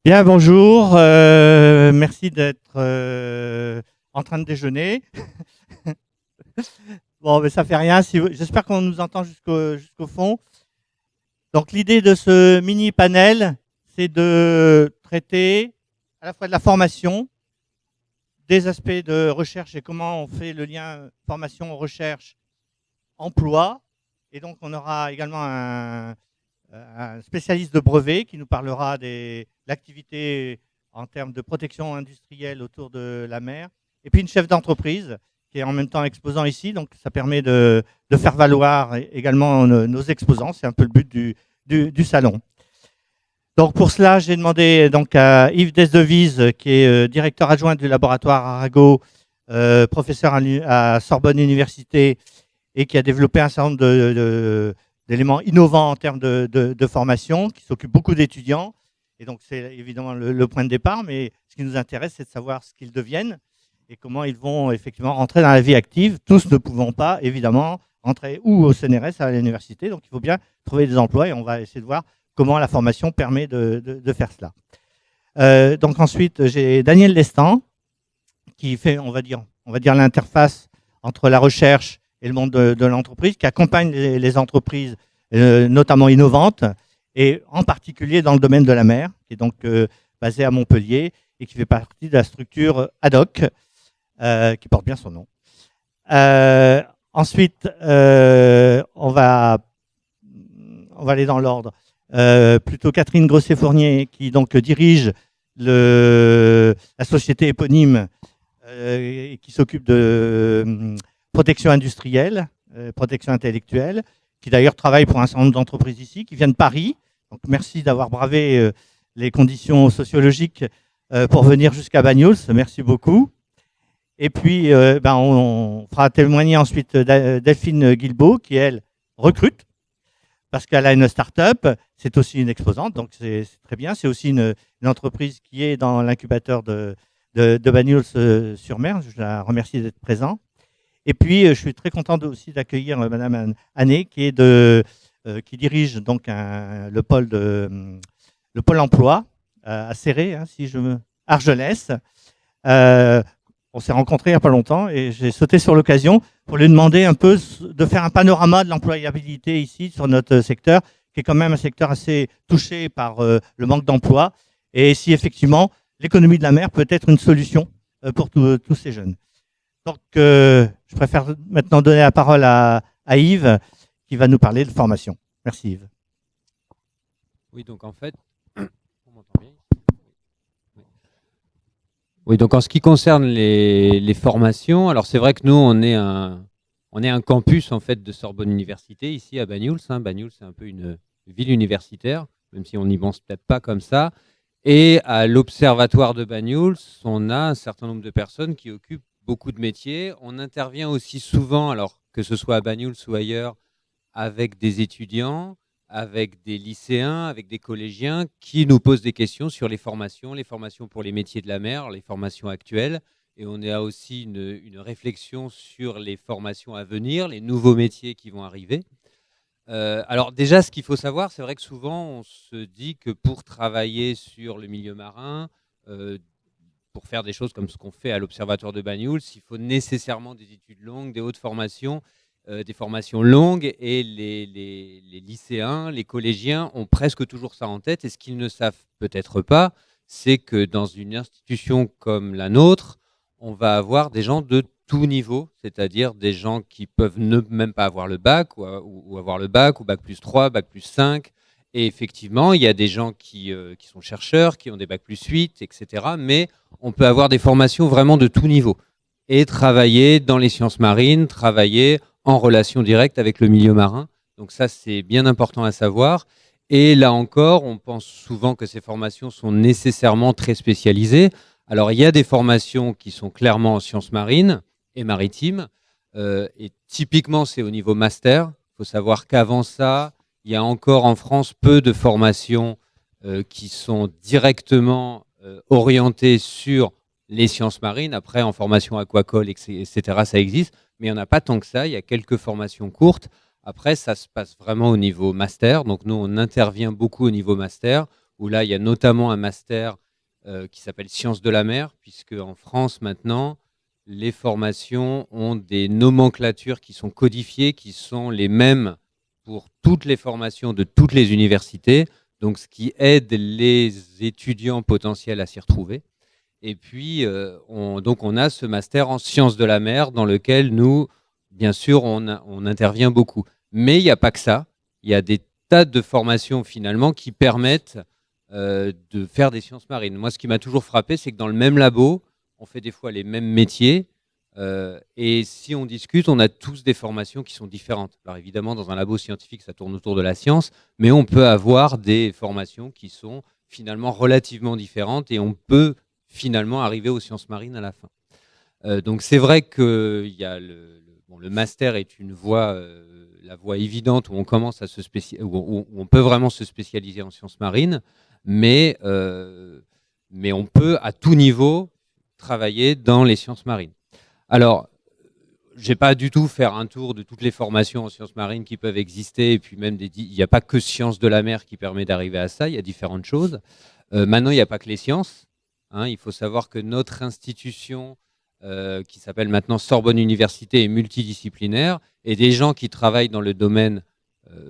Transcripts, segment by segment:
Bien, bonjour. Merci d'être en train de déjeuner. Bon, mais ça fait rien. J'espère qu'on nous entend jusqu'au fond. Donc, l'idée de ce mini panel, c'est de traiter à la fois de la formation, des aspects de recherche et comment on fait le lien formation, recherche, emploi. Et donc, on aura également un spécialiste de brevet qui nous parlera de l'activité en termes de protection industrielle autour de la mer, et puis une chef d'entreprise qui est en même temps exposant ici, donc ça permet de faire valoir également nos exposants, c'est un peu le but du salon. Donc pour cela, j'ai demandé donc à Yves Desdevises, qui est directeur adjoint du laboratoire Arago, professeur à Sorbonne Université, et qui a développé un certain nombre d'éléments innovants en termes de formation, qui s'occupe beaucoup d'étudiants. Et donc, c'est évidemment le point de départ, mais ce qui nous intéresse, c'est de savoir ce qu'ils deviennent et comment ils vont effectivement rentrer dans la vie active. Tous ne pouvons pas, évidemment, rentrer ou au CNRS, à l'université. Donc, il faut bien trouver des emplois et on va essayer de voir comment la formation permet de faire cela. Donc, ensuite, j'ai Daniel Lestan, qui fait, on va dire l'interface entre la recherche et le monde de l'entreprise, qui accompagne les entreprises, notamment innovantes, et en particulier dans le domaine de la mer, qui est donc basé à Montpellier et qui fait partie de la structure ADOC, qui porte bien son nom. Ensuite, on va aller dans l'ordre. Plutôt Catherine Grosset-Fournier, qui donc dirige la société éponyme qui s'occupe de protection industrielle, protection intellectuelle, qui d'ailleurs travaille pour un certain nombre d'entreprises ici, qui viennent de Paris. Donc merci d'avoir bravé les conditions sociologiques pour venir jusqu'à Banyuls. Merci beaucoup. Et puis, on fera témoigner ensuite Delphine Guilbeault, qui, elle, recrute, parce qu'elle a une start-up. C'est aussi une exposante, donc c'est très bien. C'est aussi une entreprise qui est dans l'incubateur de Banyuls-sur-Mer. Je la remercie d'être présent. Et puis, je suis très content aussi d'accueillir Madame Anné, qui dirige donc le pôle emploi à Céré, si je me Argelès. On s'est rencontrés il n'y a pas longtemps et j'ai sauté sur l'occasion pour lui demander un peu de faire un panorama de l'employabilité ici sur notre secteur, qui est quand même un secteur assez touché par le manque d'emploi, et si effectivement l'économie de la mer peut être une solution pour tous ces jeunes. Donc, je préfère maintenant donner la parole à Yves, qui va nous parler de formation. Merci Yves. Oui, donc en fait, on m'entend bien. Oui, donc en ce qui concerne les formations, alors c'est vrai que nous, on est un campus en fait de Sorbonne Université ici à Banyuls. Banyuls, c'est un peu une ville universitaire, même si on n'y pense peut-être pas comme ça. Et à l'Observatoire de Banyuls, on a un certain nombre de personnes qui occupent beaucoup de métiers. On intervient aussi souvent, alors que ce soit à Banyuls ou ailleurs, avec des étudiants, avec des lycéens, avec des collégiens qui nous posent des questions sur les formations pour les métiers de la mer, les formations actuelles. Et on a aussi une réflexion sur les formations à venir, les nouveaux métiers qui vont arriver. Alors déjà, ce qu'il faut savoir, c'est vrai que souvent, on se dit que pour travailler sur le milieu marin, pour faire des choses comme ce qu'on fait à l'Observatoire de Banyuls, il faut nécessairement des études longues, des hautes formations, des formations longues, et les lycéens, les collégiens ont presque toujours ça en tête. Et ce qu'ils ne savent peut-être pas, c'est que dans une institution comme la nôtre, on va avoir des gens de tout niveau, c'est-à-dire des gens qui peuvent ne même pas avoir le bac, ou avoir le bac, ou bac plus 3, bac plus 5. Et effectivement, il y a des gens qui sont chercheurs, qui ont des bac plus 8, etc. Mais on peut avoir des formations vraiment de tout niveau et travailler dans les sciences marines, travailler en relation directe avec le milieu marin. Donc ça, c'est bien important à savoir. Et là encore, on pense souvent que ces formations sont nécessairement très spécialisées. Alors, il y a des formations qui sont clairement en sciences marines et maritimes. Et typiquement, c'est au niveau master. Il faut savoir qu'avant ça, il y a encore en France peu de formations qui sont directement orientées sur les sciences marines. Après, en formation aquacole, etc., ça existe, mais il n'y en a pas tant que ça. Il y a quelques formations courtes. Après, ça se passe vraiment au niveau master. Donc, nous, on intervient beaucoup au niveau master, où là, il y a notamment un master qui s'appelle Sciences de la mer, puisque en France, maintenant, les formations ont des nomenclatures qui sont codifiées, qui sont les mêmes pour toutes les formations de toutes les universités, donc ce qui aide les étudiants potentiels à s'y retrouver. Et puis, on a ce master en sciences de la mer dans lequel nous, bien sûr, on intervient beaucoup. Mais il n'y a pas que ça. Il y a des tas de formations finalement qui permettent de faire des sciences marines. Moi, ce qui m'a toujours frappé, c'est que dans le même labo, on fait des fois les mêmes métiers. Et si on discute, on a tous des formations qui sont différentes. Alors évidemment, dans un labo scientifique, ça tourne autour de la science, mais on peut avoir des formations qui sont finalement relativement différentes et on peut finalement arriver aux sciences marines à la fin. Donc c'est vrai que il y a le master est une voie, la voie évidente où on commence à où on peut vraiment se spécialiser en sciences marines, mais on peut à tout niveau travailler dans les sciences marines. Alors, je vais pas du tout faire un tour de toutes les formations en sciences marines qui peuvent exister, et puis même il n'y a pas que sciences de la mer qui permet d'arriver à ça, il y a différentes choses. Maintenant, il n'y a pas que les sciences. Hein, il faut savoir que notre institution, qui s'appelle maintenant Sorbonne Université, est multidisciplinaire, et des gens qui travaillent dans le domaine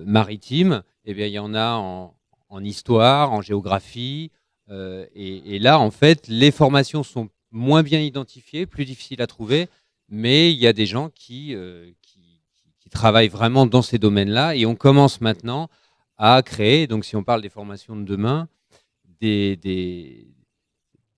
maritime, eh bien, il y en a en histoire, en géographie, et là, en fait, les formations sont moins bien identifiées, plus difficiles à trouver, mais il y a des gens qui travaillent vraiment dans ces domaines-là, et on commence maintenant à créer, donc si on parle des formations de demain, des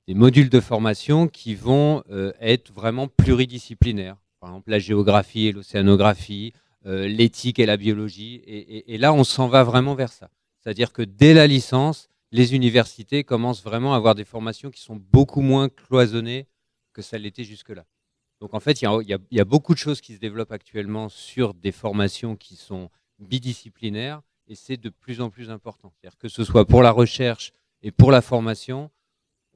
modules de formation qui vont être vraiment pluridisciplinaires. Par exemple, la géographie et l'océanographie, l'éthique et la biologie. Et là, on s'en va vraiment vers ça. C'est-à-dire que dès la licence, les universités commencent vraiment à avoir des formations qui sont beaucoup moins cloisonnées que ça l'était jusque-là. Donc en fait, il y a beaucoup de choses qui se développent actuellement sur des formations qui sont bidisciplinaires, et c'est de plus en plus important. C'est-à-dire que ce soit pour la recherche et pour la formation,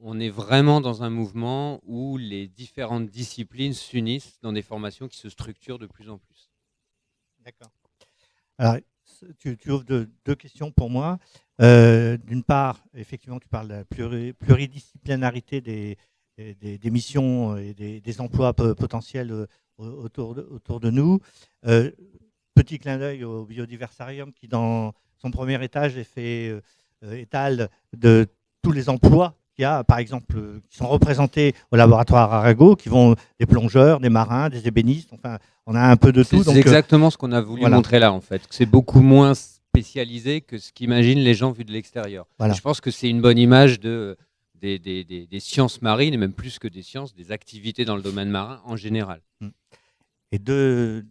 on est vraiment dans un mouvement où les différentes disciplines s'unissent dans des formations qui se structurent de plus en plus. D'accord. Alors, tu ouvres deux questions pour moi. D'une part, effectivement, tu parles de la pluridisciplinarité des missions et des emplois potentiels autour de nous. Petit clin d'œil au biodiversarium qui, dans son premier étage, est fait étal de tous les emplois qu'il y a, par exemple, qui sont représentés au laboratoire Arago, qui vont des plongeurs, des marins, des ébénistes, enfin, on a un peu de tout. C'est exactement ce qu'on a voulu montrer là, en fait. C'est beaucoup moins spécialisé que ce qu'imaginent les gens vus de l'extérieur. Voilà. Je pense que c'est une bonne image des sciences marines, et même plus que des sciences, des activités dans le domaine marin en général. Et deux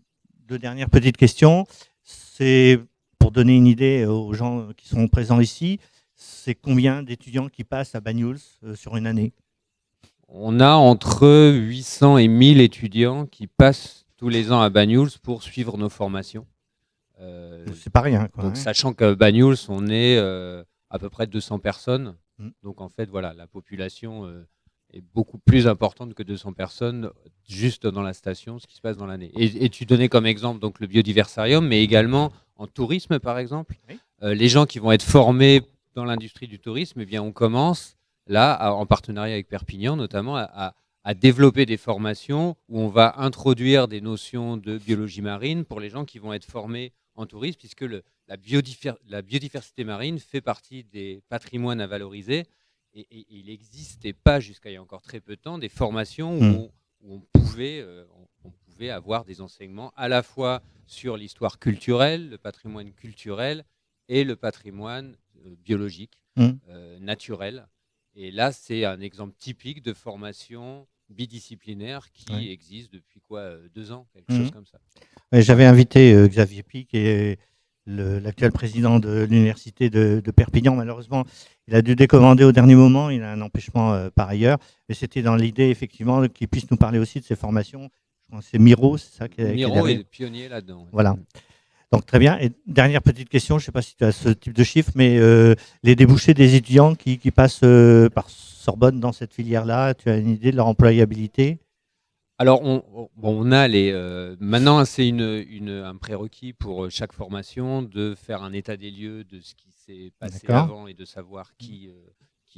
dernières petites questions. C'est pour donner une idée aux gens qui sont présents ici, c'est combien d'étudiants qui passent à Banyuls sur une année? On a entre 800 et 1000 étudiants qui passent tous les ans à Banyuls pour suivre nos formations. C'est pas rien, quoi, donc, hein. Sachant qu'à Banyuls, on est à peu près 200 personnes. Donc, en fait, voilà, la population est beaucoup plus importante que 200 personnes juste dans la station, ce qui se passe dans l'année. Et tu donnais comme exemple donc, le biodiversarium, mais également en tourisme, par exemple. Oui. Les gens qui vont être formés dans l'industrie du tourisme, eh bien, on commence là, en partenariat avec Perpignan, notamment, à développer des formations où on va introduire des notions de biologie marine pour les gens qui vont être formés en tourisme, puisque la biodiversité marine fait partie des patrimoines à valoriser. Et il n'existait pas, jusqu'à il y a encore très peu de temps, des formations où on pouvait avoir des enseignements à la fois sur l'histoire culturelle, le patrimoine culturel et le patrimoine biologique, naturel. Et là, c'est un exemple typique de formation bidisciplinaire qui existe depuis 2 ans, quelque chose comme ça. J'avais invité Xavier Pic, qui est l'actuel président de l'université de Perpignan. Malheureusement, il a dû décommander au dernier moment. Il a un empêchement par ailleurs. Mais c'était dans l'idée, effectivement, qu'il puisse nous parler aussi de ses formations. Je pense que c'est Miro, c'est ça Miro est pionnier là-dedans. Voilà. Donc très bien. Et dernière petite question, je ne sais pas si tu as ce type de chiffre, mais les débouchés des étudiants qui passent par Sorbonne dans cette filière-là, tu as une idée de leur employabilité? Alors, on a maintenant, c'est un prérequis pour chaque formation de faire un état des lieux de ce qui s'est passé D'accord. avant et de savoir qui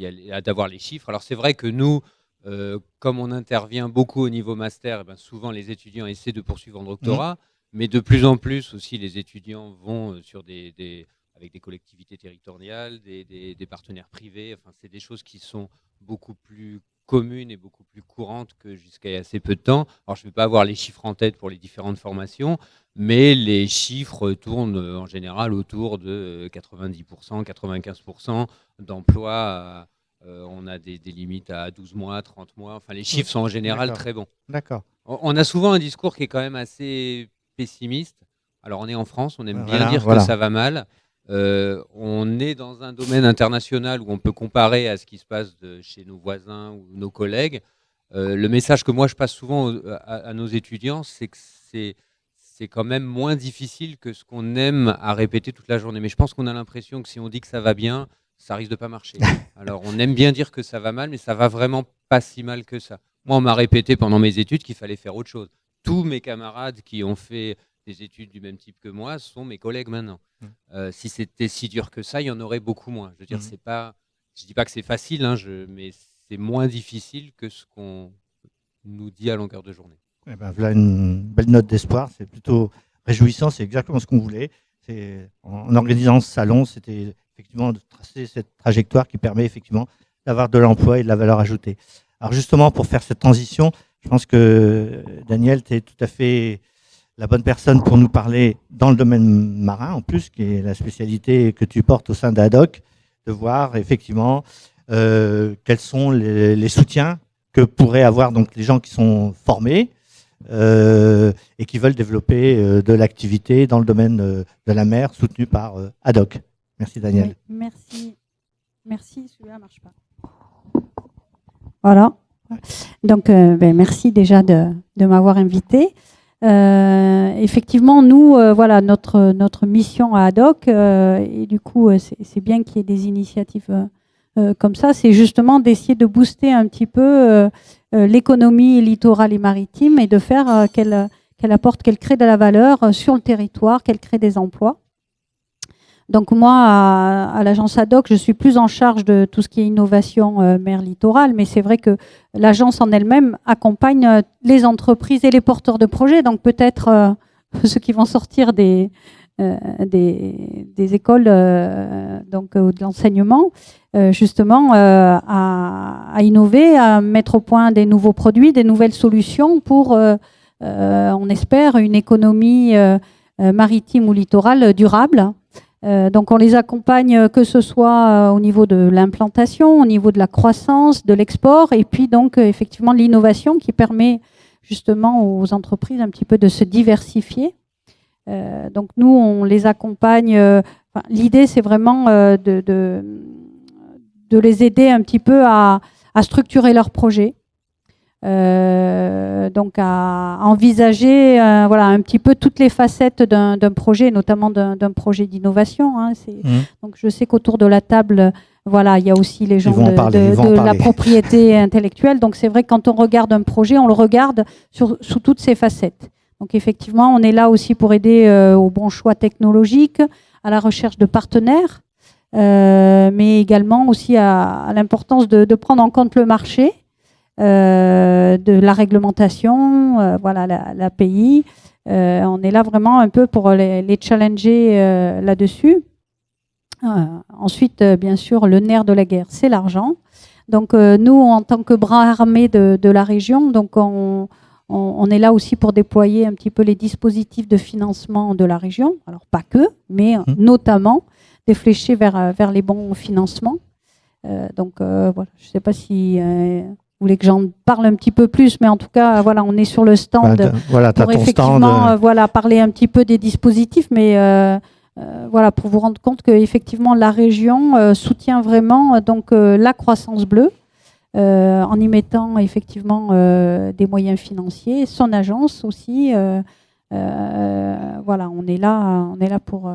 allait d'avoir les chiffres. Alors c'est vrai que nous, comme on intervient beaucoup au niveau master, souvent les étudiants essaient de poursuivre en doctorat, mais de plus en plus aussi les étudiants vont sur avec des collectivités territoriales, des partenaires privés. Enfin, c'est des choses qui sont beaucoup plus communes et beaucoup plus courantes que jusqu'à il y a assez peu de temps. Alors, je ne vais pas avoir les chiffres en tête pour les différentes formations, mais les chiffres tournent en général autour de 90%, 95% d'emplois. On a des limites à 12 mois, 30 mois. Enfin, les chiffres sont en général D'accord. très bons. D'accord. On a souvent un discours qui est quand même assez pessimiste. Alors, on est en France, on aime bien Voilà, dire voilà. que ça va mal. On est dans un domaine international où on peut comparer à ce qui se passe chez nos voisins ou nos collègues. Le message que moi je passe souvent à nos étudiants, c'est que c'est quand même moins difficile que ce qu'on aime à répéter toute la journée. Mais je pense qu'on a l'impression que si on dit que ça va bien, ça risque de pas marcher. Alors on aime bien dire que ça va mal, mais ça va vraiment pas si mal que ça. Moi, on m'a répété pendant mes études qu'il fallait faire autre chose. Tous mes camarades qui ont fait des études du même type que moi sont mes collègues maintenant. Si c'était si dur que ça, il y en aurait beaucoup moins. Je veux dire, c'est pas, je dis pas que c'est facile, hein, mais c'est moins difficile que ce qu'on nous dit à longueur de journée. Eh ben, voilà une belle note d'espoir. C'est plutôt réjouissant. C'est exactement ce qu'on voulait. En organisant ce salon, c'était effectivement de tracer cette trajectoire qui permet effectivement d'avoir de l'emploi et de la valeur ajoutée. Alors justement, pour faire cette transition, je pense que Daniel, tu es tout à fait la bonne personne pour nous parler dans le domaine marin, en plus, qui est la spécialité que tu portes au sein d'ADOC, de voir effectivement quels sont les soutiens que pourraient avoir donc les gens qui sont formés et qui veulent développer de l'activité dans le domaine de la mer, soutenue par ADOC. Merci Daniel. Oui, merci. Merci, celui-là ne marche pas. Voilà. Donc, merci déjà de m'avoir invité. Effectivement, nous, voilà, notre mission à ADOC, et du coup, c'est bien qu'il y ait des initiatives comme ça, c'est justement d'essayer de booster un petit peu l'économie littorale et maritime et de faire qu'elle crée de la valeur sur le territoire, qu'elle crée des emplois. Donc moi, à l'agence ADOC, je suis plus en charge de tout ce qui est innovation mer littorale, mais c'est vrai que l'agence en elle-même accompagne les entreprises et les porteurs de projets. Donc peut-être ceux qui vont sortir des écoles ou de l'enseignement, justement à innover, à mettre au point des nouveaux produits, des nouvelles solutions pour, on espère, une économie maritime ou littorale durable. Donc on les accompagne que ce soit au niveau de l'implantation, au niveau de la croissance, de l'export et puis donc effectivement l'innovation qui permet justement aux entreprises un petit peu de se diversifier. Donc nous on les accompagne, l'idée c'est vraiment de les aider un petit peu à structurer leurs projets. Donc à envisager voilà, un petit peu toutes les facettes d'un projet, notamment d'un projet d'innovation. Hein. Donc je sais qu'autour de la table, voilà, il y a aussi les gens de la propriété intellectuelle. Donc c'est vrai que quand on regarde un projet, on le regarde sous toutes ses facettes. Donc effectivement, on est là aussi pour aider au bon choix technologique, à la recherche de partenaires, mais également aussi à l'importance de prendre en compte le marché. De la réglementation, voilà, l'API. On est là vraiment un peu pour les challenger là-dessus. Ensuite, bien sûr, le nerf de la guerre, c'est l'argent. Donc, nous, en tant que bras armé de la région, donc on est là aussi pour déployer un petit peu les dispositifs de financement de la région. Alors, pas que, mais notamment des fléchés vers les bons financements. Donc, voilà, je ne sais pas si... vous voulez que j'en parle un petit peu plus, mais en tout cas, voilà, on est sur le stand voilà, pour effectivement voilà, parler un petit peu des dispositifs, mais voilà, pour vous rendre compte qu'effectivement, la région soutient vraiment donc, la croissance bleue en y mettant effectivement des moyens financiers, son agence aussi. Voilà, on est là pour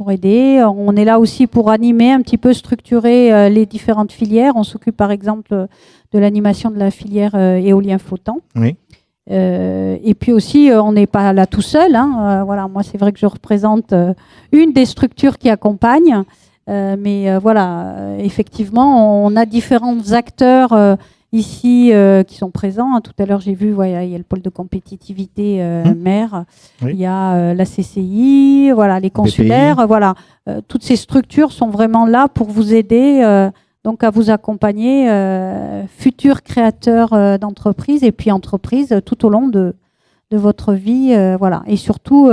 aider. On est là aussi pour animer, un petit peu structurer les différentes filières. On s'occupe par exemple de l'animation de la filière éolien flottant. Oui. Et puis aussi, on n'est pas là tout seul. Hein. Voilà, moi, c'est vrai que je représente une des structures qui accompagnent. Mais voilà, effectivement, on a différents acteurs ici qui sont présents. Tout à l'heure, j'ai vu, il y a le pôle de compétitivité maire, il y a la CCI, voilà, les consulaires, voilà. Toutes ces structures sont vraiment là pour vous aider, donc à vous accompagner, futurs créateurs d'entreprises et puis entreprises tout au long de votre vie, voilà. Et surtout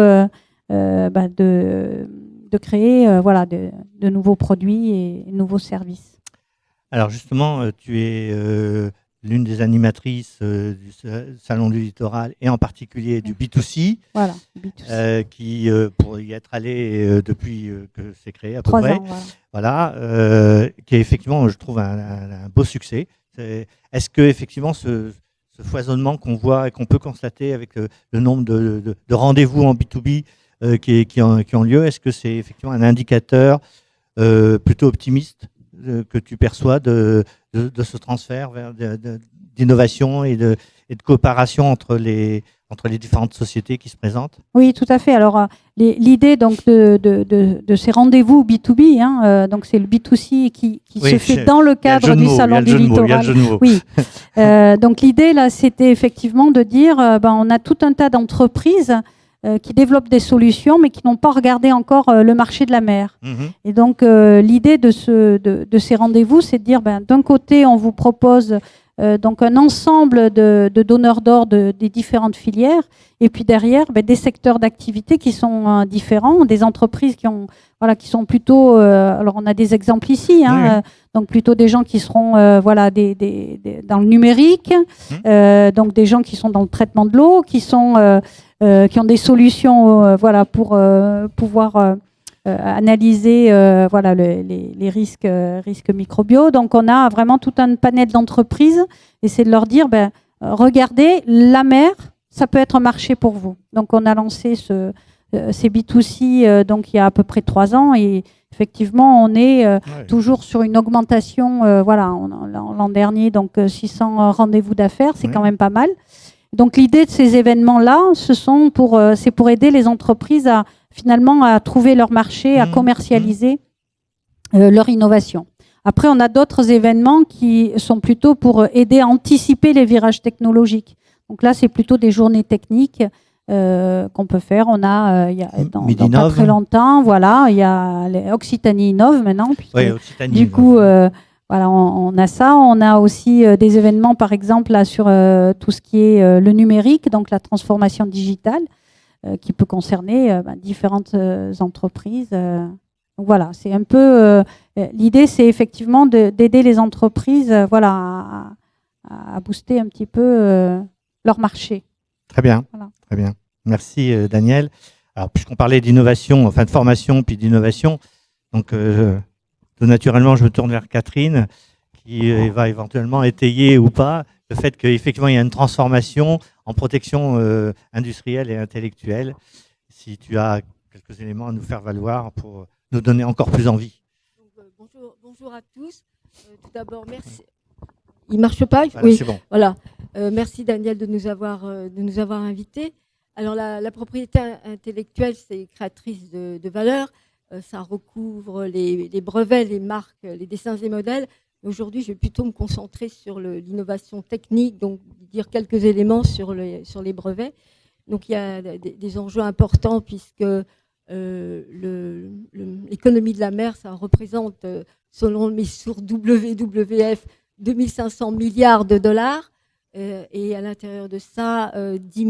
de créer voilà, de nouveaux produits et nouveaux services. Alors justement, tu es l'une des animatrices du Salon du Littoral et en particulier du B2C, voilà, B2C. Qui, pour y être allé depuis que c'est créé à peu 3 près, ans, voilà. qui est effectivement, je trouve, un beau succès. Est-ce que effectivement ce foisonnement qu'on voit et qu'on peut constater avec le nombre de rendez-vous en B2B qui ont lieu, est-ce que c'est effectivement un indicateur plutôt optimiste que tu perçois de ce transfert vers d'innovation et de coopération entre les différentes sociétés qui se présentent? Oui, tout à fait. Alors, l'idée donc de ces rendez-vous B2B, donc c'est le B2C qui se fait dans le cadre du Salon du Littoral. Oui. Donc l'idée là, c'était effectivement de dire, on a tout un tas d'entreprises qui développent des solutions, mais qui n'ont pas regardé encore le marché de la mer. Et donc, l'idée de ces rendez-vous, c'est de dire, d'un côté, on vous propose donc un ensemble de donneurs d'ordre des différentes filières, et puis derrière, des secteurs d'activité qui sont différents, des entreprises qui sont plutôt, alors on a des exemples ici, donc plutôt des gens qui seront dans le numérique, donc des gens qui sont dans le traitement de l'eau, qui ont des solutions pour pouvoir analyser les risques microbiaux. Donc on a vraiment tout un panel d'entreprises et c'est de leur dire regardez, la mer, ça peut être un marché pour vous. Donc on a lancé ces B2C donc il y a à peu près 3 ans et effectivement on est toujours sur une augmentation. L'an dernier donc 600 rendez-vous d'affaires, c'est quand même pas mal. Donc l'idée de ces événements-là, c'est pour aider les entreprises à trouver leur marché, à commercialiser leur innovation. Après, on a d'autres événements qui sont plutôt pour aider à anticiper les virages technologiques. Donc là, c'est plutôt des journées techniques qu'on peut faire. On a, dans pas très longtemps, il y a Occitanie Innove maintenant. Occitanie. Du coup, on a ça. On a aussi des événements, par exemple, là, sur tout ce qui est le numérique, donc la transformation digitale, qui peut concerner différentes entreprises. Donc voilà, c'est un peu... l'idée, c'est effectivement d'aider les entreprises à booster un petit peu leur marché. Très bien, très bien. Merci Daniel. Alors, puisqu'on parlait d'innovation, enfin de formation puis d'innovation, donc tout naturellement, je me tourne vers Catherine, qui va éventuellement étayer ou pas le fait qu'effectivement, il y a une transformation en protection industrielle et intellectuelle. Si tu as quelques éléments à nous faire valoir pour nous donner encore plus envie. Donc, bonjour à tous. Tout d'abord, merci. Il ne marche pas? Voilà, oui, c'est bon. Voilà. Merci Daniel de nous avoir invités. Alors, la propriété intellectuelle, c'est créatrice de valeur. Ça recouvre les brevets, les marques, les dessins et modèles. Aujourd'hui, je vais plutôt me concentrer sur l'innovation technique, donc dire quelques éléments sur les brevets. Donc, il y a des enjeux importants puisque l'économie de la mer, ça représente, selon mes sources WWF, 2500 milliards de dollars. Et à l'intérieur de ça, 10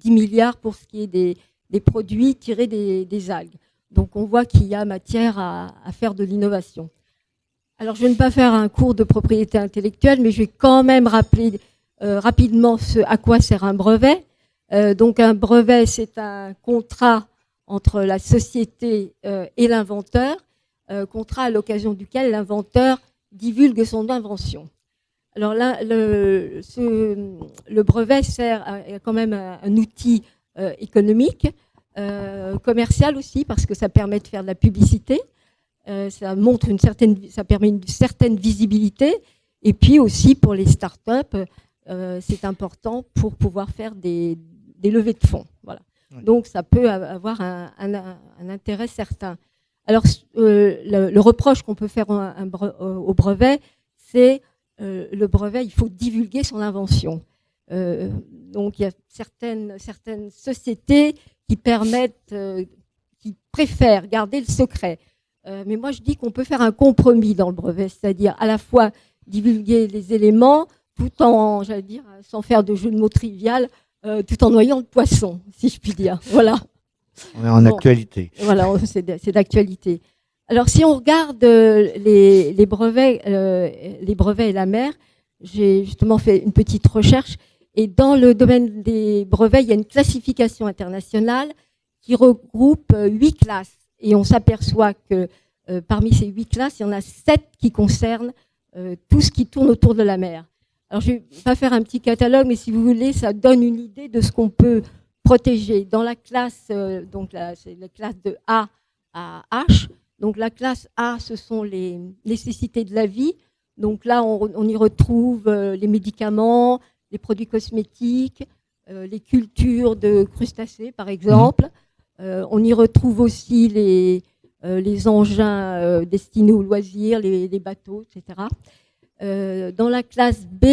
milliards pour ce qui est des produits tirés des algues. Donc, on voit qu'il y a matière à faire de l'innovation. Alors, je ne vais pas faire un cours de propriété intellectuelle, mais je vais quand même rappeler rapidement à quoi sert un brevet. Donc, un brevet, c'est un contrat entre la société et l'inventeur, contrat à l'occasion duquel l'inventeur divulgue son invention. Alors là, le brevet sert quand même un outil économique, commercial aussi, parce que ça permet de faire de la publicité, ça permet une certaine visibilité, et puis aussi pour les startups, c'est important pour pouvoir faire des levées de fonds. Voilà. Oui. Donc ça peut avoir un intérêt certain. Alors, le reproche qu'on peut faire au brevet, c'est le brevet, il faut divulguer son invention. Donc, il y a certaines sociétés qui permettent, qui préfèrent garder le secret. Mais moi, je dis qu'on peut faire un compromis dans le brevet, c'est-à-dire à la fois divulguer les éléments, tout en, j'allais dire, sans faire de jeu de mots trivial, tout en noyant le poisson, si je puis dire. Voilà. On est en actualité. Voilà, c'est d'actualité. Alors, si on regarde les brevets et la mer, j'ai justement fait une petite recherche. Et dans le domaine des brevets, il y a une classification internationale qui regroupe 8 classes. Et on s'aperçoit que parmi ces 8 classes, il y en a 7 qui concernent tout ce qui tourne autour de la mer. Alors, je ne vais pas faire un petit catalogue, mais si vous voulez, ça donne une idée de ce qu'on peut protéger. Dans la classe, c'est la classe de A à H. Donc, la classe A, ce sont les nécessités de la vie. Donc là, on y retrouve les médicaments, les produits cosmétiques, les cultures de crustacés, par exemple. On y retrouve aussi les engins destinés aux loisirs, les bateaux, etc. Dans la classe B,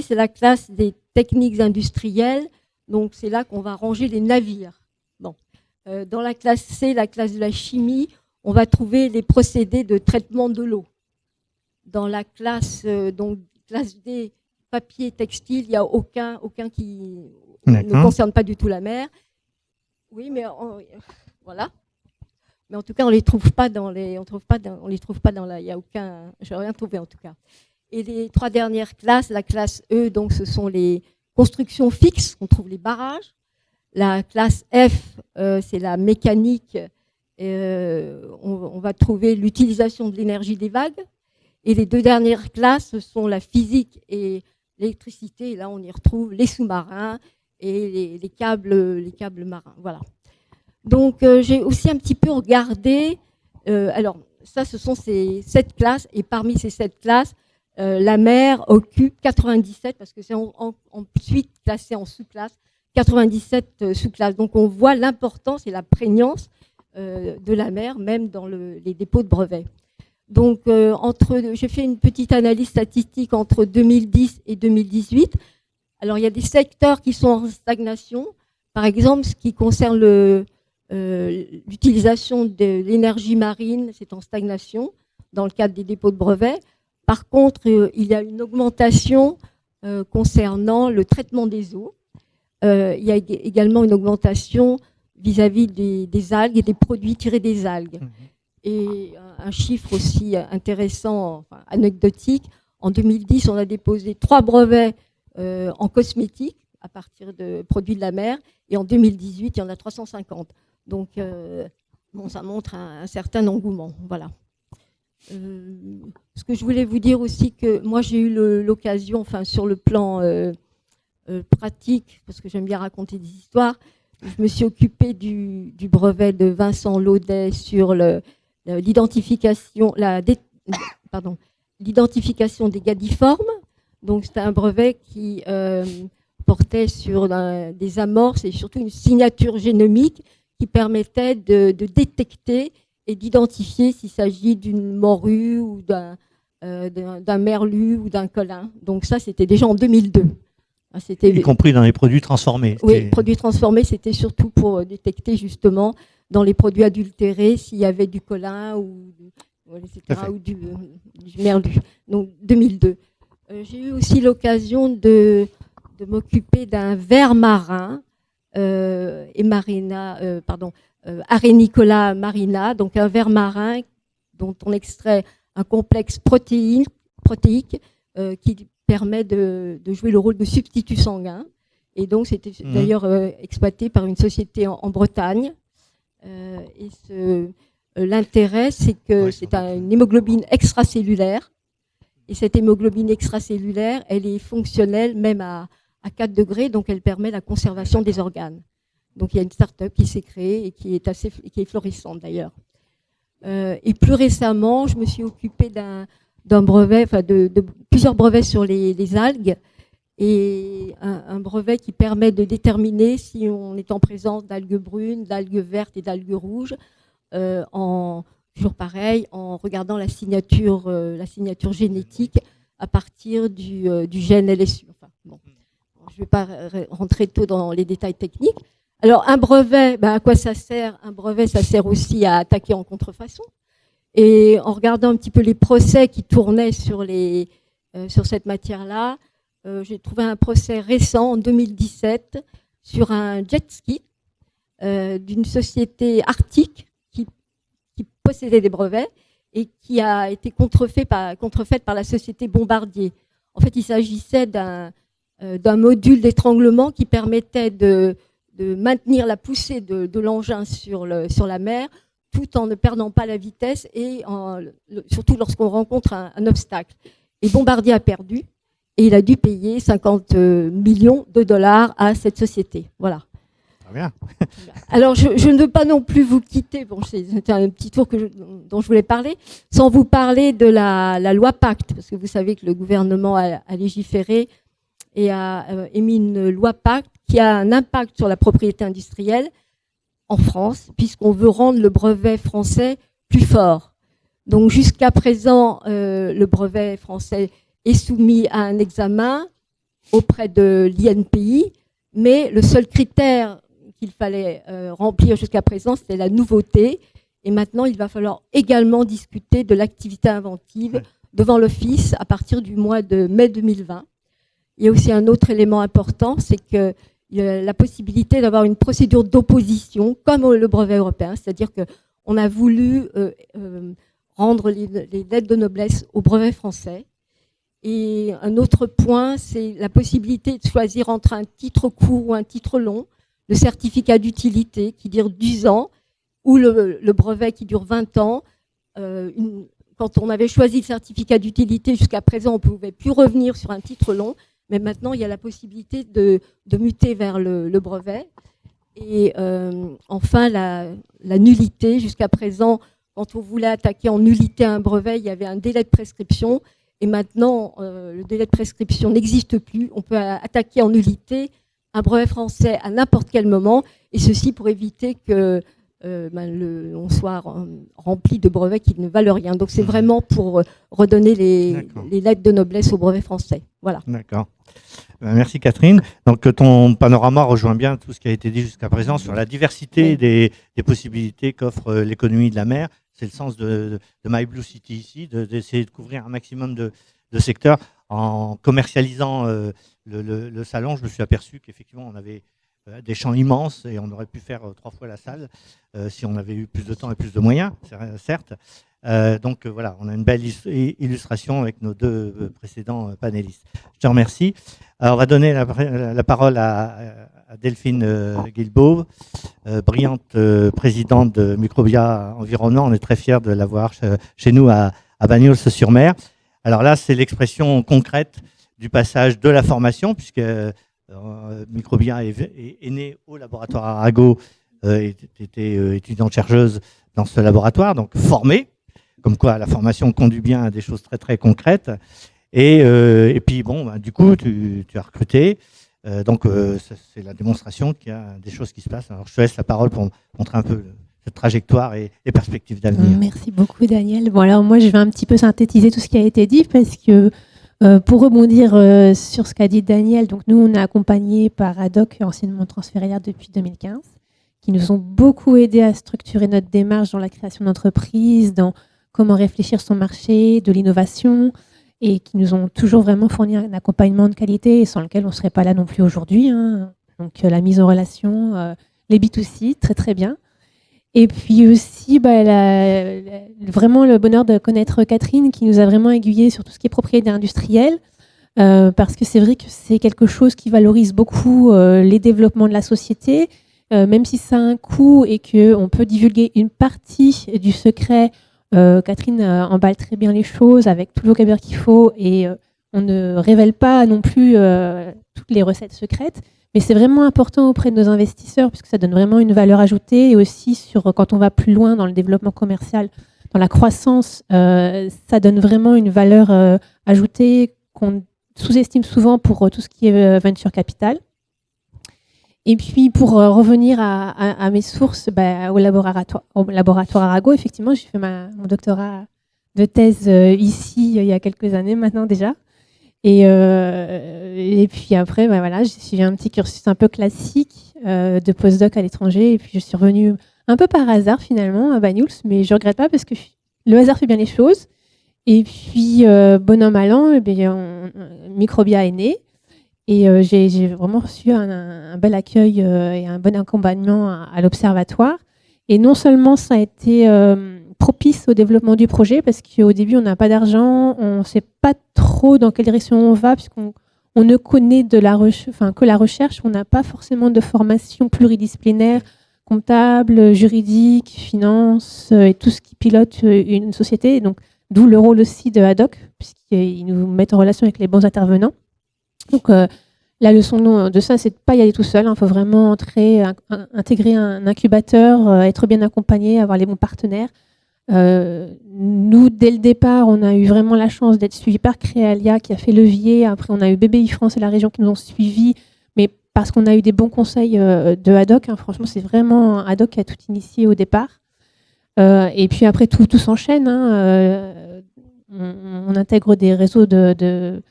c'est la classe des techniques industrielles. Donc, c'est là qu'on va ranger les navires. Bon. Dans la classe C, la classe de la chimie, on va trouver les procédés de traitement de l'eau. Dans la classe, classe D, papier et textile, il n'y a aucun qui ne concerne pas du tout la mer. Oui, mais voilà. Mais en tout cas, on les trouve pas dans les, on les trouve pas dans la, il y a aucun, je n'ai rien trouvé en tout cas. Et les 3 dernières classes, la classe E, donc ce sont les constructions fixes, on trouve les barrages. La classe F, c'est la mécanique, on va trouver l'utilisation de l'énergie des vagues. Et les 2 dernières classes, ce sont la physique et l'électricité. Et là, on y retrouve les sous-marins et les câbles marins. Voilà. Donc, j'ai aussi un petit peu regardé. Alors, ça, ce sont ces 7 classes. Et parmi ces 7 classes, la mer occupe 97, parce que c'est ensuite classé en sous-classes, 97 sous-classes. Donc, on voit l'importance et la prégnance de la mer, même dans les dépôts de brevets. Donc, j'ai fait une petite analyse statistique entre 2010 et 2018. Alors, il y a des secteurs qui sont en stagnation. Par exemple, ce qui concerne l'utilisation de l'énergie marine, c'est en stagnation dans le cadre des dépôts de brevets. Par contre, il y a une augmentation concernant le traitement des eaux. Il y a également une augmentation vis-à-vis des algues et des produits tirés des algues. Et un chiffre aussi intéressant, enfin, anecdotique, en 2010, on a déposé 3 brevets en cosmétique à partir de produits de la mer, et en 2018, il y en a 350. Donc, ça montre un certain engouement. Voilà. Ce que je voulais vous dire aussi, que moi, j'ai eu l'occasion, enfin, sur le plan pratique, parce que j'aime bien raconter des histoires, je me suis occupée du brevet de Vincent Laudet sur l'identification des gadiformes. Donc, c'était un brevet qui portait sur des amorces et surtout une signature génomique qui permettait de détecter et d'identifier s'il s'agit d'une morue ou d'un merlu ou d'un colin. Donc ça, c'était déjà en 2002. Y compris dans les produits transformés. Oui, produits transformés, c'était surtout pour détecter justement dans les produits adultérés s'il y avait du colin etc., ou du merlu. Donc 2002. J'ai eu aussi l'occasion de m'occuper d'un ver marin, Arenicola marina, donc un ver marin dont on extrait un complexe protéique qui permet de jouer le rôle de substitut sanguin. Et donc, c'était d'ailleurs exploité par une société en Bretagne. L'intérêt, c'est que c'est une hémoglobine extracellulaire. Et cette hémoglobine extracellulaire, elle est fonctionnelle même à 4 degrés, donc elle permet la conservation des organes. Donc, il y a une start-up qui s'est créée et qui est florissante d'ailleurs. Et plus récemment, je me suis occupée d'un brevet, enfin de plusieurs brevets sur les algues, et un brevet qui permet de déterminer si on est en présence d'algues brunes, d'algues vertes et d'algues rouges, toujours pareil, en regardant la signature génétique à partir du gène LSU. Enfin, bon, je ne vais pas rentrer tôt dans les détails techniques. Alors, un brevet, à quoi ça sert? Un brevet, ça sert aussi à attaquer en contrefaçon. Et en regardant un petit peu les procès qui tournaient sur cette matière-là, j'ai trouvé un procès récent, en 2017, sur un jet ski d'une société arctique qui possédait des brevets et qui a été contrefaite par la société Bombardier. En fait, il s'agissait d'un module d'étranglement qui permettait de maintenir la poussée de l'engin sur la mer, tout en ne perdant pas la vitesse et surtout lorsqu'on rencontre un obstacle. Et Bombardier a perdu et il a dû payer 50 millions de dollars à cette société. Voilà. Très bien. Alors, je ne veux pas non plus vous quitter, bon, c'était un petit tour dont je voulais parler, sans vous parler de la loi Pacte, parce que vous savez que le gouvernement a légiféré et a émis une loi Pacte qui a un impact sur la propriété industrielle en France, puisqu'on veut rendre le brevet français plus fort. Donc jusqu'à présent, le brevet français est soumis à un examen auprès de l'INPI, mais le seul critère qu'il fallait remplir jusqu'à présent, c'était la nouveauté. Et maintenant, il va falloir également discuter de l'activité inventive devant l'Office à partir du mois de mai 2020. Il y a aussi un autre élément important, c'est que il y a la possibilité d'avoir une procédure d'opposition comme le brevet européen, c'est-à-dire qu'on a voulu rendre les lettres de noblesse au brevet français. Et un autre point, c'est la possibilité de choisir entre un titre court ou un titre long, le certificat d'utilité qui dure 10 ans ou le brevet qui dure 20 ans. Quand on avait choisi le certificat d'utilité, jusqu'à présent, on ne pouvait plus revenir sur un titre long. Mais maintenant, il y a la possibilité de muter vers le brevet. Et enfin, la nullité. Jusqu'à présent, quand on voulait attaquer en nullité un brevet, il y avait un délai de prescription. Et maintenant, le délai de prescription n'existe plus. On peut attaquer en nullité un brevet français à n'importe quel moment. Et ceci pour éviter que on soit rempli de brevets qui ne valent rien. Donc c'est vraiment pour redonner les lettres de noblesse au brevet français. Voilà. D'accord. Merci Catherine. Donc ton panorama rejoint bien tout ce qui a été dit jusqu'à présent sur la diversité des possibilités qu'offre l'économie de la mer. C'est le sens de My Blue City ici, d'essayer de couvrir un maximum de secteurs. En commercialisant le salon, je me suis aperçu qu'effectivement on avait des champs immenses et on aurait pu faire 3 fois la salle si on avait eu plus de temps et plus de moyens, certes. Donc voilà, on a une belle illustration avec nos 2 précédents panélistes. Je te remercie. Alors, on va donner la parole à Delphine Guilbeault, brillante présidente de Microbia Environnement. On est très fiers de l'avoir chez nous à Bagnols-sur-Mer. Alors là, c'est l'expression concrète du passage de la formation, puisque Microbia est né au laboratoire Arago, était étudiante chercheuse dans ce laboratoire, donc formée. Comme quoi la formation conduit bien à des choses très très concrètes. Et puis bon, du coup, tu as recruté. Donc c'est la démonstration qu'il y a des choses qui se passent. Alors je te laisse la parole pour montrer un peu cette trajectoire et les perspectives d'avenir. Merci beaucoup Daniel. Bon alors moi je vais un petit peu synthétiser tout ce qui a été dit parce que pour rebondir sur ce qu'a dit Daniel, donc nous on est accompagnés par ADOC, anciennement Transférière depuis 2015, qui nous ont beaucoup aidés à structurer notre démarche dans la création d'entreprises, dans comment réfléchir son marché, de l'innovation, et qui nous ont toujours vraiment fourni un accompagnement de qualité sans lequel on ne serait pas là non plus aujourd'hui. Hein. Donc la mise en relation, les B2C, très très bien. Et puis aussi vraiment le bonheur de connaître Catherine qui nous a vraiment aiguillés sur tout ce qui est propriété industrielle, parce que c'est vrai que c'est quelque chose qui valorise beaucoup les développements de la société, même si ça a un coût et qu'on peut divulguer une partie du secret. Catherine emballe très bien les choses avec tout le vocabulaire qu'il faut et on ne révèle pas non plus toutes les recettes secrètes, mais c'est vraiment important auprès de nos investisseurs puisque ça donne vraiment une valeur ajoutée et aussi quand on va plus loin dans le développement commercial, dans la croissance, ça donne vraiment une valeur ajoutée qu'on sous-estime souvent pour tout ce qui est venture capital. Et puis, pour revenir à mes sources, au laboratoire Arago, effectivement, j'ai fait mon doctorat de thèse ici il y a quelques années maintenant déjà. Et puis après, j'ai suivi un petit cursus un peu classique de postdoc à l'étranger. Et puis, je suis revenue un peu par hasard finalement à Banyuls, mais je ne regrette pas parce que le hasard fait bien les choses. Et puis, bon an, mal an, Microbia est né. Et j'ai vraiment reçu un bel accueil et un bon accompagnement à l'Observatoire. Et non seulement ça a été propice au développement du projet, parce qu'au début, on n'a pas d'argent, on ne sait pas trop dans quelle direction on va, puisqu'on ne connaît que la recherche, on n'a pas forcément de formation pluridisciplinaire, comptable, juridique, finance, et tout ce qui pilote une société. Et donc, d'où le rôle aussi de Haddock, puisqu'ils nous mettent en relation avec les bons intervenants. Donc, la leçon de ça, c'est de ne pas y aller tout seul. Il faut vraiment intégrer un incubateur, être bien accompagné, avoir les bons partenaires. Nous, dès le départ, on a eu vraiment la chance d'être suivis par Créalia, qui a fait levier. Après, on a eu BBI France et la région qui nous ont suivis. Mais parce qu'on a eu des bons conseils de Haddock. Franchement, c'est vraiment Haddock qui a tout initié au départ. Et puis après, tout s'enchaîne. On intègre des réseaux de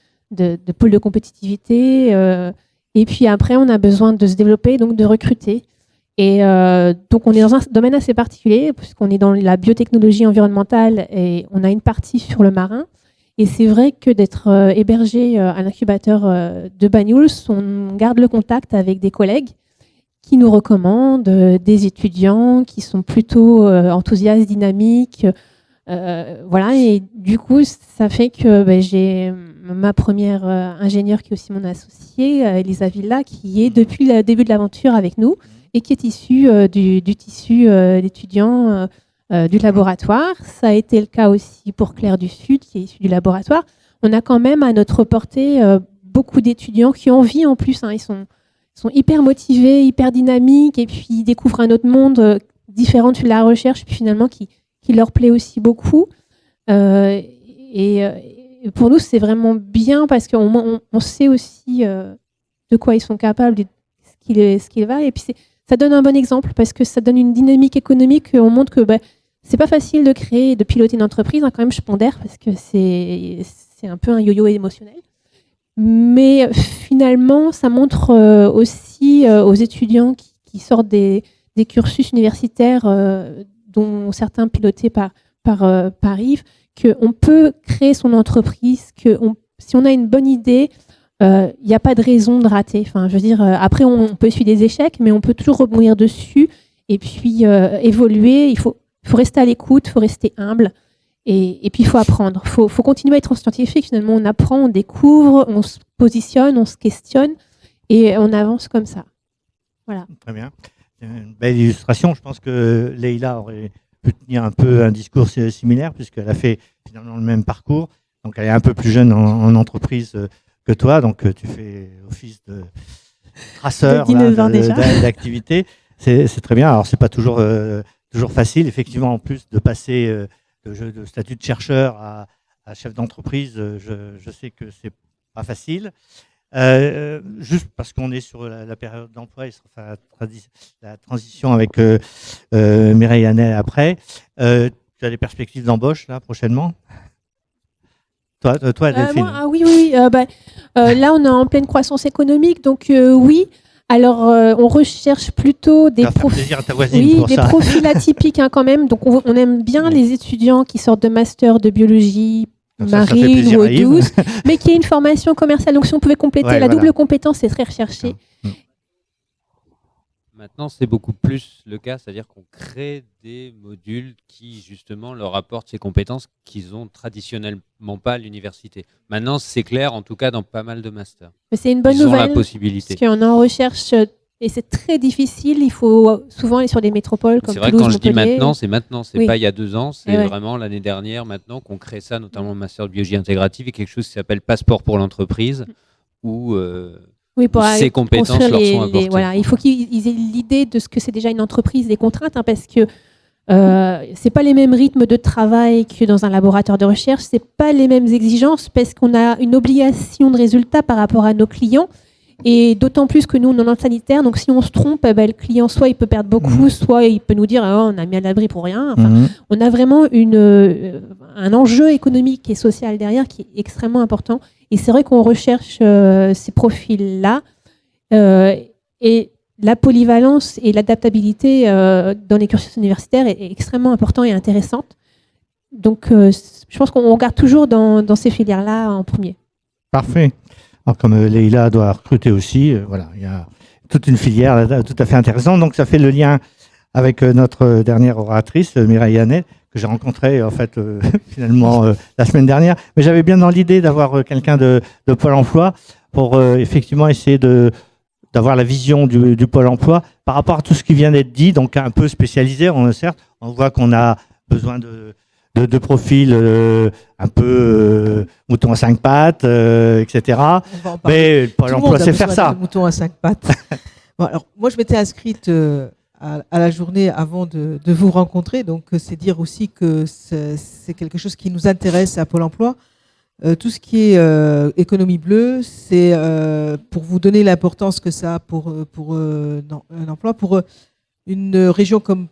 pôles de compétitivité. Et puis après, on a besoin de se développer, donc de recruter. Et donc, on est dans un domaine assez particulier, puisqu'on est dans la biotechnologie environnementale et on a une partie sur le marin. Et c'est vrai que d'être hébergé à l'incubateur de Banyuls, on garde le contact avec des collègues qui nous recommandent, des étudiants qui sont plutôt enthousiastes, dynamiques. Et du coup, ça fait que j'ai ma première ingénieure qui est aussi mon associée, Elisa Villa, qui est depuis le début de l'aventure avec nous et qui est issue du tissu d'étudiants du laboratoire. Ça a été le cas aussi pour Claire du Sud, qui est issue du laboratoire. On a quand même à notre portée beaucoup d'étudiants qui ont envie en plus. Ils sont hyper motivés, hyper dynamiques, et puis ils découvrent un autre monde différent de la recherche, puis finalement qui leur plaît aussi beaucoup. Et pour nous, c'est vraiment bien parce qu'on sait aussi de quoi ils sont capables, ce qu'il va. Et puis ça donne un bon exemple parce que ça donne une dynamique économique. On montre que c'est pas facile de créer et de piloter une entreprise. Quand même, je pondère parce que c'est un peu un yo-yo émotionnel. Mais finalement, ça montre aussi aux étudiants qui sortent des cursus universitaires dont certains pilotés par Yves, qu'on peut créer son entreprise, si on a une bonne idée, il n'y a pas de raison de rater. Après, on peut essuyer des échecs, mais on peut toujours rebondir dessus et puis évoluer. Il faut rester à l'écoute, il faut rester humble et puis il faut apprendre. Il faut continuer à être scientifique. Finalement, on apprend, on découvre, on se positionne, on se questionne et on avance comme ça. Voilà. Très bien. Une belle illustration. Je pense que Leïla aurait pu tenir un peu un discours similaire puisqu'elle a fait finalement le même parcours. Donc elle est un peu plus jeune en entreprise que toi, donc tu fais office de traceur d'activité. C'est très bien. Alors c'est pas toujours facile, effectivement, en plus de passer de statut de chercheur à chef d'entreprise. Je sais que c'est pas facile. Juste parce qu'on est sur la période d'emploi et la transition avec Mireille Hanel après, tu as des perspectives d'embauche là prochainement? Toi Delphine. Oui. Là, on est en pleine croissance économique, donc oui. Alors, on recherche plutôt des profils atypiques quand même. Donc, on aime bien les étudiants qui sortent de master de biologie, marine ou eau douce, mais qui ait une formation commerciale. Donc, si on pouvait compléter double compétence, c'est très recherché. Maintenant, c'est beaucoup plus le cas, c'est-à-dire qu'on crée des modules qui, justement, leur apportent ces compétences qu'ils n'ont traditionnellement pas à l'université. Maintenant, c'est clair, en tout cas, dans pas mal de masters. Mais c'est une bonne nouvelle, la possibilité. Parce qu'on est en recherche, et c'est très difficile. Il faut souvent aller sur des métropoles comme Toulouse, Montpellier. C'est vrai que quand je dis maintenant, c'est oui. pas il y a 2 ans, c'est vraiment l'année dernière, maintenant, qu'on crée ça, notamment le master de biologie intégrative, et quelque chose qui s'appelle Passeport pour l'entreprise, où... pour ces compétences leur sont apportées. Il faut qu'ils aient l'idée de ce que c'est déjà une entreprise, des contraintes, parce que c'est pas les mêmes rythmes de travail que dans un laboratoire de recherche, c'est pas les mêmes exigences, parce qu'on a une obligation de résultat par rapport à nos clients. Et d'autant plus que nous, on est dans le sanitaire, donc si on se trompe, le client, soit il peut perdre beaucoup, soit il peut nous dire on a mis à l'abri pour rien. Enfin, on a vraiment un enjeu économique et social derrière qui est extrêmement important. Et c'est vrai qu'on recherche ces profils-là. Et la polyvalence et l'adaptabilité dans les cursus universitaires est extrêmement importante et intéressante. Donc, je pense qu'on regarde toujours dans ces filières-là en premier. Parfait. Alors, comme Leïla doit recruter aussi, voilà, il y a toute une filière là, tout à fait intéressante. Donc, ça fait le lien avec notre dernière oratrice, Mireille Hanet, que j'ai rencontrée en fait finalement la semaine dernière. Mais j'avais bien dans l'idée d'avoir quelqu'un de Pôle Emploi pour effectivement essayer d'avoir la vision du Pôle Emploi par rapport à tout ce qui vient d'être dit, donc un peu spécialisé. Certes, on voit qu'on a besoin de profils un peu moutons à 5 pattes, etc. Mais le Pôle Emploi sait faire ça. Moutons à 5 pattes. Bon, alors, moi, je m'étais inscrite à la journée avant de vous rencontrer, donc c'est dire aussi que c'est quelque chose qui nous intéresse à Pôle Emploi. Tout ce qui est économie bleue, c'est pour vous donner l'importance que ça a pour un emploi. Pour une région comme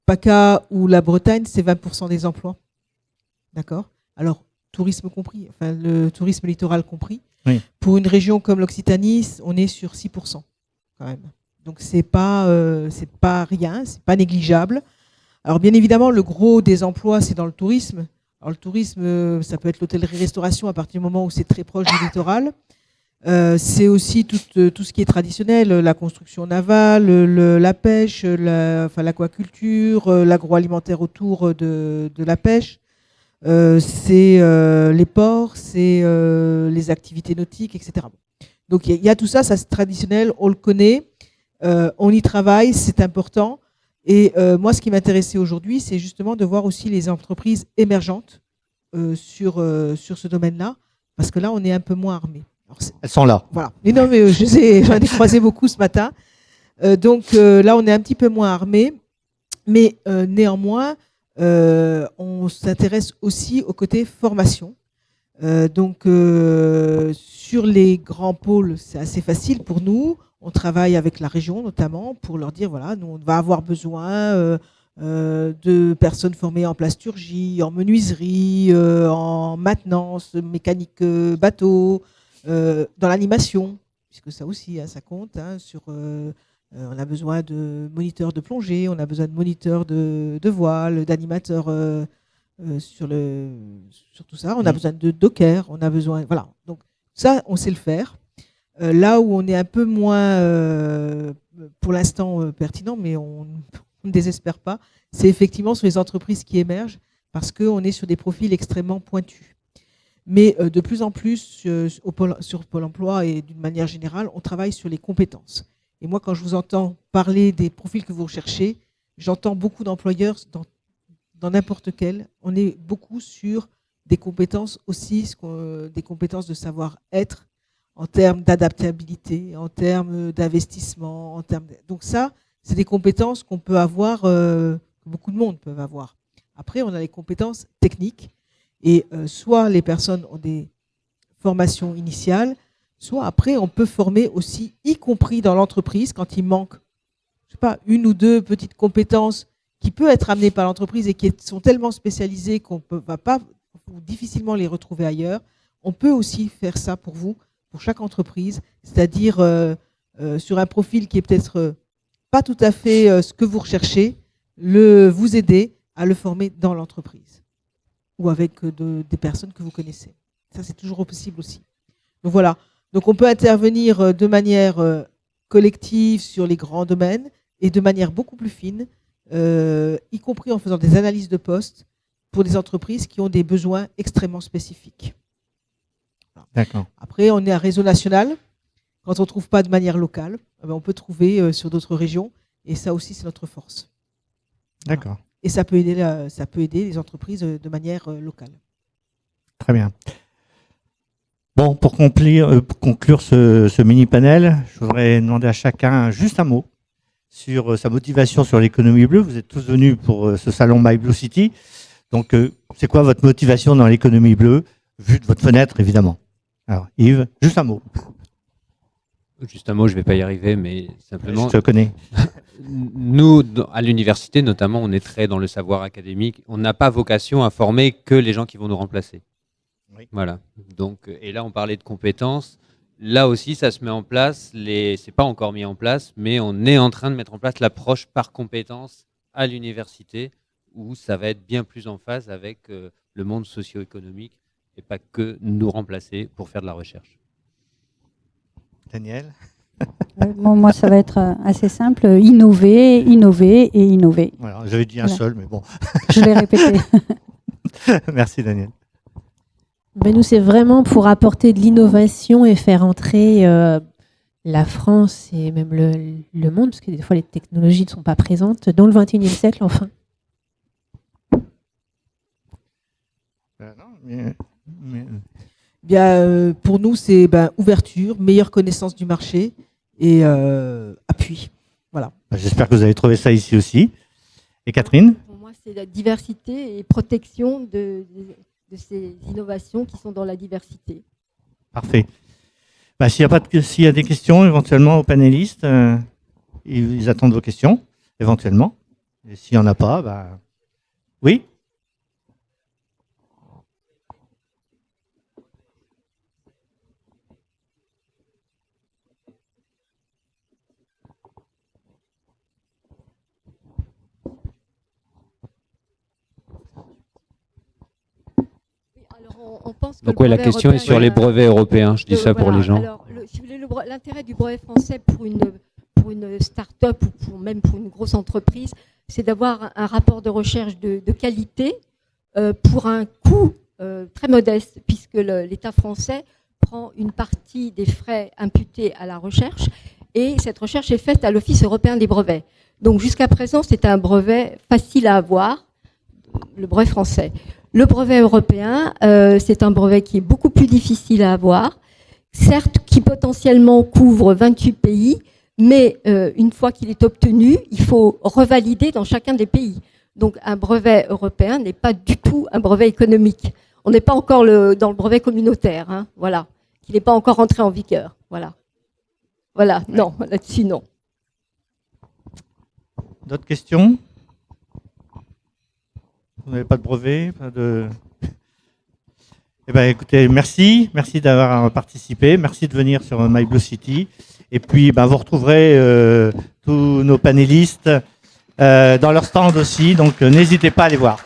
PACA ou la Bretagne, c'est 20% des emplois. D'accord ? Alors, tourisme compris, enfin le tourisme littoral compris. Oui. Pour une région comme l'Occitanie, on est sur 6% quand même. Donc c'est pas rien, c'est pas négligeable. Alors bien évidemment, le gros des emplois, c'est dans le tourisme. Alors le tourisme, ça peut être l'hôtellerie-restauration à partir du moment où c'est très proche du littoral. C'est aussi tout ce qui est traditionnel, la construction navale, la pêche, l'aquaculture, l'agroalimentaire autour de la pêche. C'est les ports, c'est les activités nautiques, etc. Donc il y a tout ça, ça c'est traditionnel, on le connaît, on y travaille, c'est important. Et moi, ce qui m'intéressait aujourd'hui, c'est justement de voir aussi les entreprises émergentes sur ce domaine-là, parce que là, on est un peu moins armés. Elles sont là. Voilà. Mais non, mais j'en ai croisé beaucoup ce matin. Donc là, on est un petit peu moins armés, mais néanmoins, on s'intéresse aussi au côté formation. Donc sur les grands pôles, c'est assez facile pour nous. On travaille avec la région notamment pour leur dire voilà, nous on va avoir besoin de personnes formées en plasturgie, en menuiserie, en maintenance, mécanique bateau, dans l'animation, puisque ça aussi ça compte. On a besoin de moniteurs de plongée, on a besoin de moniteurs de voile, d'animateurs sur tout ça. On a besoin de dockers, on a besoin voilà. Donc ça, on sait le faire. Là où on est un peu moins, pour l'instant, pertinent, mais on ne désespère pas, c'est effectivement sur les entreprises qui émergent parce qu'on est sur des profils extrêmement pointus. Mais de plus en plus, sur Pôle emploi et d'une manière générale, on travaille sur les compétences. Et moi, quand je vous entends parler des profils que vous recherchez, j'entends beaucoup d'employeurs dans n'importe quel. On est beaucoup sur des compétences aussi, des compétences de savoir-être, en termes d'adaptabilité, en termes d'investissement, donc ça, c'est des compétences qu'on peut avoir, que beaucoup de monde peuvent avoir. Après, on a les compétences techniques, et soit les personnes ont des formations initiales, soit après, on peut former aussi, y compris dans l'entreprise, quand il manque, je sais pas, une ou deux petites compétences qui peuvent être amenées par l'entreprise et qui sont tellement spécialisées qu'on ne va pas ou difficilement les retrouver ailleurs. On peut aussi faire ça pour vous, pour chaque entreprise, c'est-à-dire sur un profil qui est peut-être pas tout à fait ce que vous recherchez, vous aider à le former dans l'entreprise ou avec des personnes que vous connaissez. Ça, c'est toujours possible aussi. Donc voilà. Donc on peut intervenir de manière collective sur les grands domaines et de manière beaucoup plus fine, y compris en faisant des analyses de postes pour des entreprises qui ont des besoins extrêmement spécifiques. D'accord. Après, on est un réseau national. Quand on ne trouve pas de manière locale, on peut trouver sur d'autres régions. Et ça aussi, c'est notre force. D'accord. Voilà. Et ça peut aider les entreprises de manière locale. Très bien. Bon, pour conclure ce mini-panel, je voudrais demander à chacun juste un mot sur sa motivation sur l'économie bleue. Vous êtes tous venus pour ce salon My Blue City. Donc, c'est quoi votre motivation dans l'économie bleue, vue de votre fenêtre, évidemment? Alors, Yves, juste un mot. Juste un mot, je ne vais pas y arriver, mais simplement. Je te connais. Nous, à l'université notamment, on est très dans le savoir académique. On n'a pas vocation à former que les gens qui vont nous remplacer. Oui. Voilà. Donc, et là, on parlait de compétences. Là aussi, ça se met en place. C'est pas encore mis en place, mais on est en train de mettre en place l'approche par compétences à l'université, où ça va être bien plus en phase avec le monde socio-économique et pas que nous remplacer pour faire de la recherche. Daniel? Moi, ça va être assez simple. Innover, innover et innover. Voilà, j'avais dit un seul, mais bon. Je l'ai répété. Merci, Daniel. Ben nous, c'est vraiment pour apporter de l'innovation et faire entrer la France et même le monde, parce que des fois, les technologies ne sont pas présentes, dans le XXIe siècle, enfin. Bien, pour nous, c'est ouverture, meilleure connaissance du marché et appui. Voilà. J'espère que vous avez trouvé ça ici aussi. Et Catherine? Pour moi, c'est la diversité et protection de ces innovations qui sont dans la diversité. Parfait. S'il y a des questions éventuellement aux panélistes, ils attendent vos questions, éventuellement. Et s'il n'y en a pas, oui? On pense que donc la question est sur les brevets européens, je dis ça pour les gens. Alors, si vous voulez, l'intérêt du brevet français pour une start-up ou même pour une grosse entreprise, c'est d'avoir un rapport de recherche de qualité pour un coût très modeste, puisque l'État français prend une partie des frais imputés à la recherche, et cette recherche est faite à l'Office européen des brevets. Donc jusqu'à présent, c'était un brevet facile à avoir, le brevet français. Le brevet européen, c'est un brevet qui est beaucoup plus difficile à avoir, certes qui potentiellement couvre 28 pays, mais une fois qu'il est obtenu, il faut revalider dans chacun des pays. Donc un brevet européen n'est pas du tout un brevet économique. On n'est pas encore dans le brevet communautaire, hein, voilà, qui n'est pas encore entré en vigueur. Voilà, voilà, non, là-dessus non. D'autres questions? Vous n'avez pas de brevet, pas de... Eh bien, écoutez, merci d'avoir participé, merci de venir sur My Blue City. Et puis, vous retrouverez tous nos panélistes dans leur stand aussi, donc n'hésitez pas à les voir.